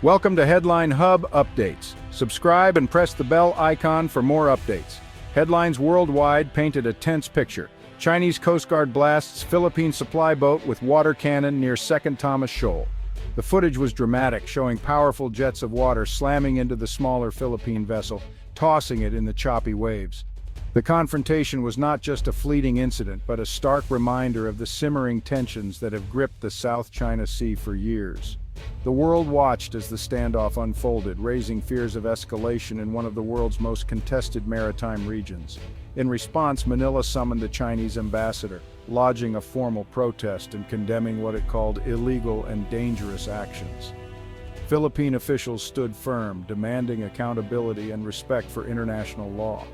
Welcome to Headline Hub Updates. Subscribe and press the bell icon for more updates. Headlines worldwide painted a tense picture. Chinese Coast Guard blasts Philippine supply boat with water cannon near Second Thomas Shoal. The footage was dramatic, showing powerful jets of water slamming into the smaller Philippine vessel, tossing it in the choppy waves. The confrontation was not just a fleeting incident, but a stark reminder of the simmering tensions that have gripped the South China Sea for years. The world watched as the standoff unfolded, raising fears of escalation in one of the world's most contested maritime regions. In response, Manila summoned the Chinese ambassador, lodging a formal protest and condemning what it called illegal and dangerous actions. Philippine officials stood firm, demanding accountability and respect for international law.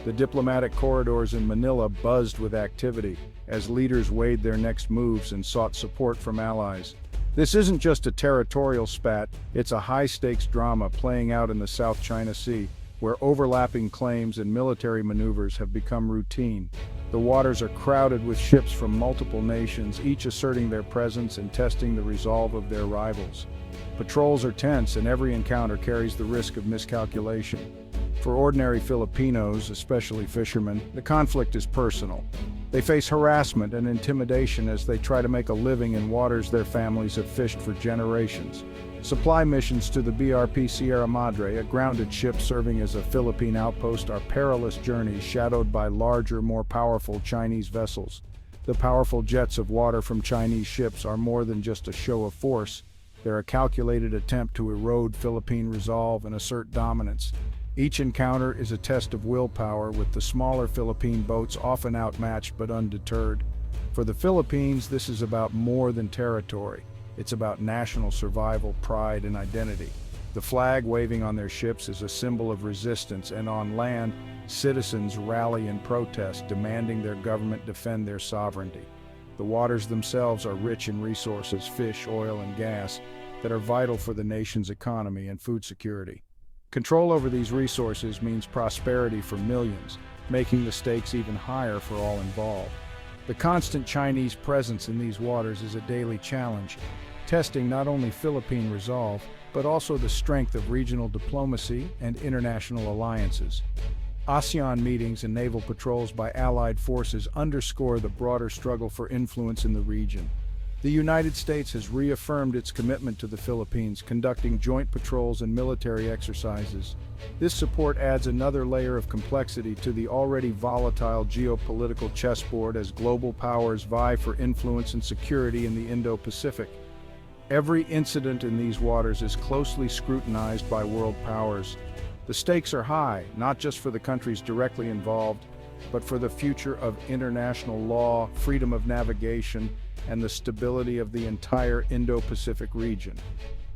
The diplomatic corridors in Manila buzzed with activity as leaders weighed their next moves and sought support from allies. This isn't just a territorial spat, it's a high-stakes drama playing out in the South China Sea, where overlapping claims and military maneuvers have become routine. The waters are crowded with ships from multiple nations, each asserting their presence and testing the resolve of their rivals. Patrols are tense, and every encounter carries the risk of miscalculation. For ordinary Filipinos, especially fishermen, the conflict is personal. They face harassment and intimidation as they try to make a living in waters their families have fished for generations. Supply missions to the BRP Sierra Madre, a grounded ship serving as a Philippine outpost, are perilous journeys shadowed by larger, more powerful Chinese vessels. The powerful jets of water from Chinese ships are more than just a show of force. They're a calculated attempt to erode Philippine resolve and assert dominance. Each encounter is a test of willpower, with the smaller Philippine boats often outmatched but undeterred. For the Philippines, this is about more than territory. It's about national survival, pride, and identity. The flag waving on their ships is a symbol of resistance, and on land, citizens rally in protest, demanding their government defend their sovereignty. The waters themselves are rich in resources, fish, oil, and gas, that are vital for the nation's economy and food security. Control over these resources means prosperity for millions, making the stakes even higher for all involved. The constant Chinese presence in these waters is a daily challenge, testing not only Philippine resolve, but also the strength of regional diplomacy and international alliances. ASEAN meetings and naval patrols by allied forces underscore the broader struggle for influence in the region. The United States has reaffirmed its commitment to the Philippines, conducting joint patrols and military exercises. This support adds another layer of complexity to the already volatile geopolitical chessboard as global powers vie for influence and security in the Indo-Pacific. Every incident in these waters is closely scrutinized by world powers. The stakes are high, not just for the countries directly involved, but for the future of international law, freedom of navigation, and the stability of the entire Indo-Pacific region.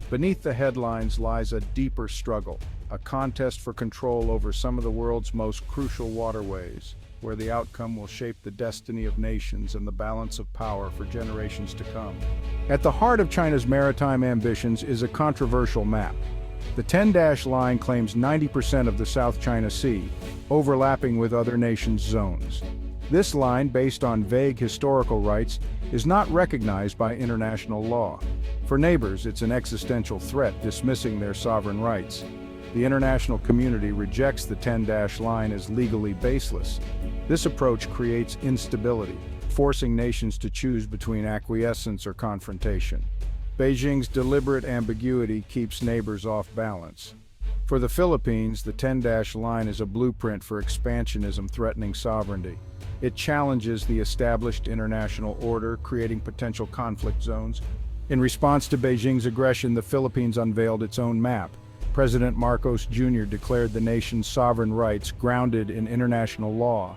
Beneath the headlines lies a deeper struggle, a contest for control over some of the world's most crucial waterways, where the outcome will shape the destiny of nations and the balance of power for generations to come. At the heart of China's maritime ambitions is a controversial map. The 10-dash line claims 90% of the South China Sea, overlapping with other nations' zones. This line, based on vague historical rights, is not recognized by international law. For neighbors, it's an existential threat, dismissing their sovereign rights. The international community rejects the 10-dash line as legally baseless. This approach creates instability, forcing nations to choose between acquiescence or confrontation. Beijing's deliberate ambiguity keeps neighbors off balance. For the Philippines, the 10-dash line is a blueprint for expansionism threatening sovereignty. It challenges the established international order, creating potential conflict zones. In response to Beijing's aggression, the Philippines unveiled its own map. President Marcos Jr. declared the nation's sovereign rights grounded in international law.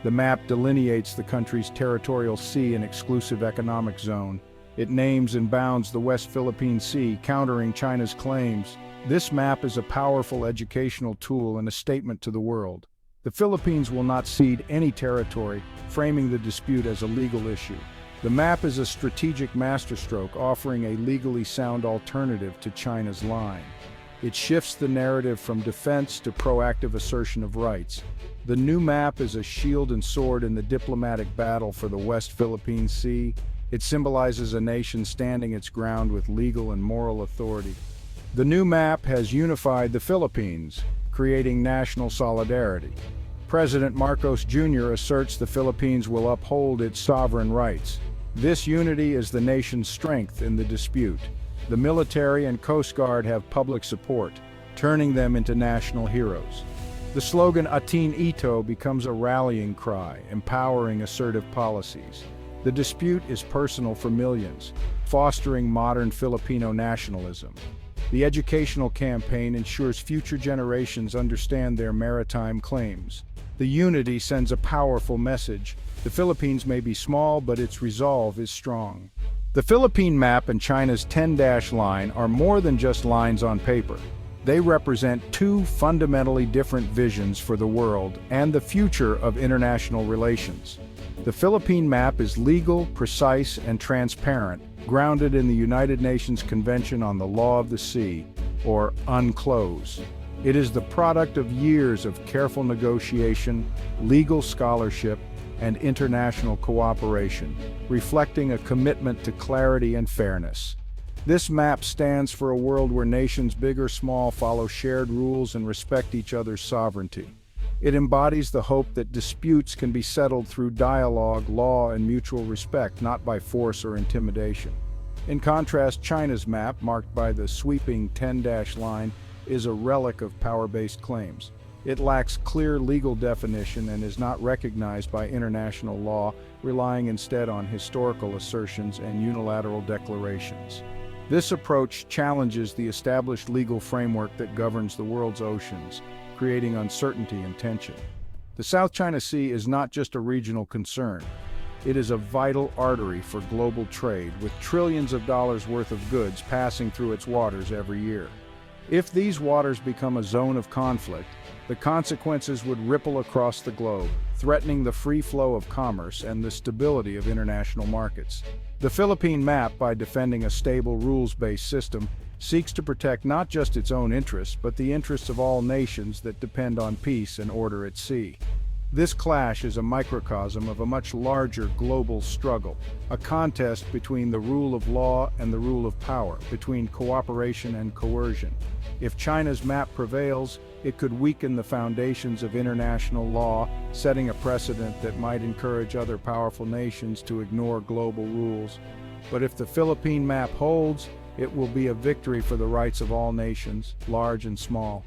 The map delineates the country's territorial sea and exclusive economic zone. It names and bounds the West Philippine Sea, countering China's claims. This map is a powerful educational tool and a statement to the world. The Philippines will not cede any territory, framing the dispute as a legal issue. The map is a strategic masterstroke, offering a legally sound alternative to China's line. It shifts the narrative from defense to proactive assertion of rights. The new map is a shield and sword in the diplomatic battle for the West Philippine Sea. It symbolizes a nation standing its ground with legal and moral authority. The new map has unified the Philippines, creating national solidarity. President Marcos Jr. asserts the Philippines will uphold its sovereign rights. This unity is the nation's strength in the dispute. The military and Coast Guard have public support, turning them into national heroes. The slogan Atin Ito becomes a rallying cry, empowering assertive policies. The dispute is personal for millions, fostering modern Filipino nationalism. The educational campaign ensures future generations understand their maritime claims. The unity sends a powerful message. The Philippines may be small, but its resolve is strong. The Philippine map and China's 10-dash line are more than just lines on paper. They represent two fundamentally different visions for the world and the future of international relations. The Philippine map is legal, precise, and transparent, grounded in the United Nations Convention on the Law of the Sea, or UNCLOS. It is the product of years of careful negotiation, legal scholarship, and international cooperation, reflecting a commitment to clarity and fairness. This map stands for a world where nations big or small follow shared rules and respect each other's sovereignty. It embodies the hope that disputes can be settled through dialogue, law, and mutual respect, not by force or intimidation. In contrast, China's map, marked by the sweeping 10-dash line, is a relic of power-based claims. It lacks clear legal definition and is not recognized by international law, relying instead on historical assertions and unilateral declarations. This approach challenges the established legal framework that governs the world's oceans, creating uncertainty and tension. The South China Sea is not just a regional concern. It is a vital artery for global trade, with trillions of dollars worth of goods passing through its waters every year. If these waters become a zone of conflict, the consequences would ripple across the globe, threatening the free flow of commerce and the stability of international markets. The Philippine map, by defending a stable rules-based system, seeks to protect not just its own interests, but the interests of all nations that depend on peace and order at sea. This clash is a microcosm of a much larger global struggle, a contest between the rule of law and the rule of power, between cooperation and coercion. If China's map prevails, it could weaken the foundations of international law, setting a precedent that might encourage other powerful nations to ignore global rules. But if the Philippine map holds, it will be a victory for the rights of all nations, large and small.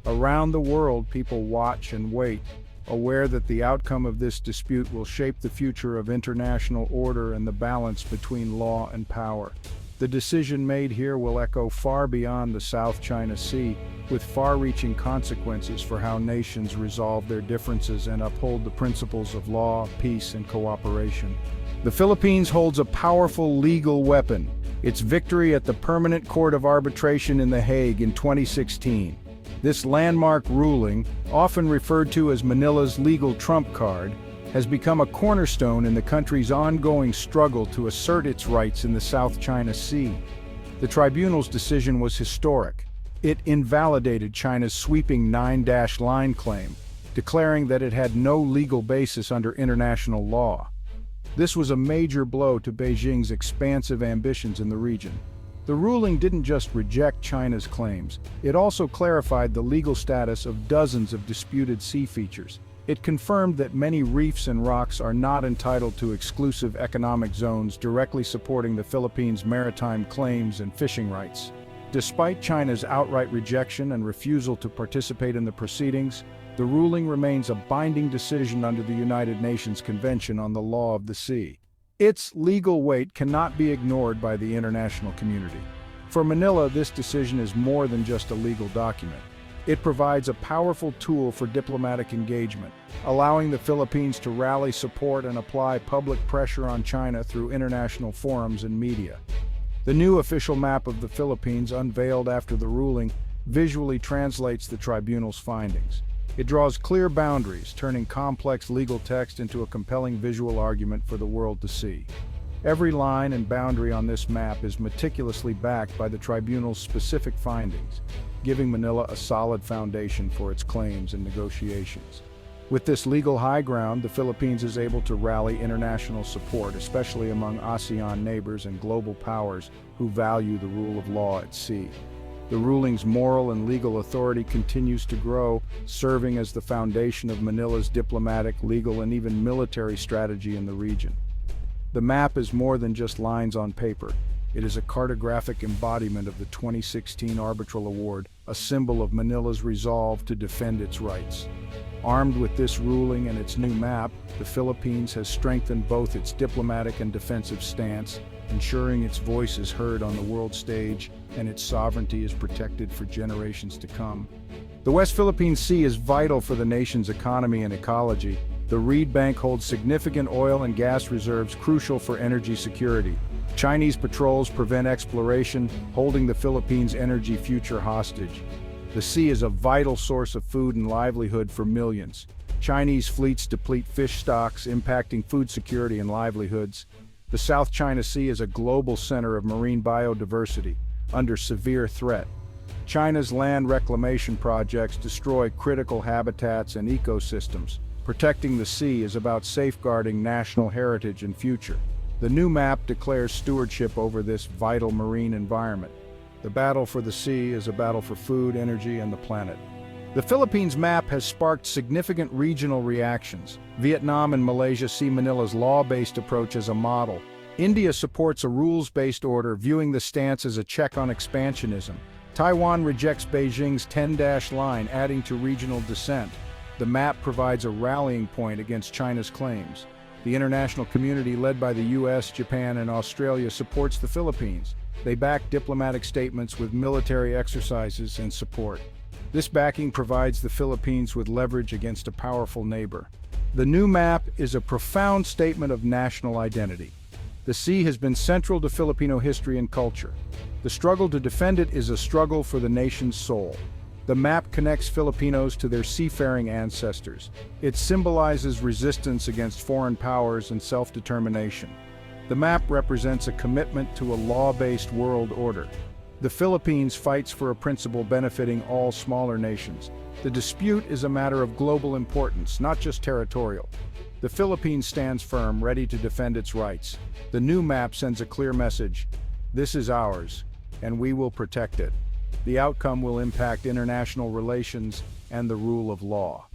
Around the world, people watch and wait, aware that the outcome of this dispute will shape the future of international order and the balance between law and power. The decision made here will echo far beyond the South China Sea, with far-reaching consequences for how nations resolve their differences and uphold the principles of law, peace, and cooperation. The Philippines holds a powerful legal weapon: its victory at the Permanent Court of Arbitration in The Hague in 2016. This landmark ruling, often referred to as Manila's legal trump card, has become a cornerstone in the country's ongoing struggle to assert its rights in the South China Sea. The tribunal's decision was historic. It invalidated China's sweeping 9-dash line claim, declaring that it had no legal basis under international law. This was a major blow to Beijing's expansive ambitions in the region. The ruling didn't just reject China's claims, it also clarified the legal status of dozens of disputed sea features. It confirmed that many reefs and rocks are not entitled to exclusive economic zones, directly supporting the Philippines' maritime claims and fishing rights. Despite China's outright rejection and refusal to participate in the proceedings, the ruling remains a binding decision under the United Nations Convention on the Law of the Sea. Its legal weight cannot be ignored by the international community. For Manila, this decision is more than just a legal document. It provides a powerful tool for diplomatic engagement, allowing the Philippines to rally support and apply public pressure on China through international forums and media. The new official map of the Philippines, unveiled after the ruling, visually translates the tribunal's findings. It draws clear boundaries, turning complex legal text into a compelling visual argument for the world to see. Every line and boundary on this map is meticulously backed by the tribunal's specific findings, giving Manila a solid foundation for its claims and negotiations. With this legal high ground, the Philippines is able to rally international support, especially among ASEAN neighbors and global powers who value the rule of law at sea. The ruling's moral and legal authority continues to grow, serving as the foundation of Manila's diplomatic, legal, and even military strategy in the region. The map is more than just lines on paper. It is a cartographic embodiment of the 2016 Arbitral Award, a symbol of Manila's resolve to defend its rights. Armed with this ruling and its new map, the Philippines has strengthened both its diplomatic and defensive stance, ensuring its voice is heard on the world stage and its sovereignty is protected for generations to come. The West Philippine Sea is vital for the nation's economy and ecology. The Reed Bank holds significant oil and gas reserves crucial for energy security. Chinese patrols prevent exploration, holding the Philippines' energy future hostage. The sea is a vital source of food and livelihood for millions. Chinese fleets deplete fish stocks, impacting food security and livelihoods. The South China Sea is a global center of marine biodiversity, under severe threat. China's land reclamation projects destroy critical habitats and ecosystems. Protecting the sea is about safeguarding national heritage and future. The new map declares stewardship over this vital marine environment. The battle for the sea is a battle for food, energy, and the planet. The Philippines map has sparked significant regional reactions. Vietnam and Malaysia see Manila's law-based approach as a model. India supports a rules-based order, viewing the stance as a check on expansionism. Taiwan rejects Beijing's 10-dash line, adding to regional dissent. The map provides a rallying point against China's claims. The international community, led by the US, Japan, and Australia, supports the Philippines. They back diplomatic statements with military exercises and support. This backing provides the Philippines with leverage against a powerful neighbor. The new map is a profound statement of national identity. The sea has been central to Filipino history and culture. The struggle to defend it is a struggle for the nation's soul. The map connects Filipinos to their seafaring ancestors. It symbolizes resistance against foreign powers and self-determination. The map represents a commitment to a law-based world order. The Philippines fights for a principle benefiting all smaller nations. The dispute is a matter of global importance, not just territorial. The Philippines stands firm, ready to defend its rights. The new map sends a clear message: this is ours, and we will protect it. The outcome will impact international relations and the rule of law.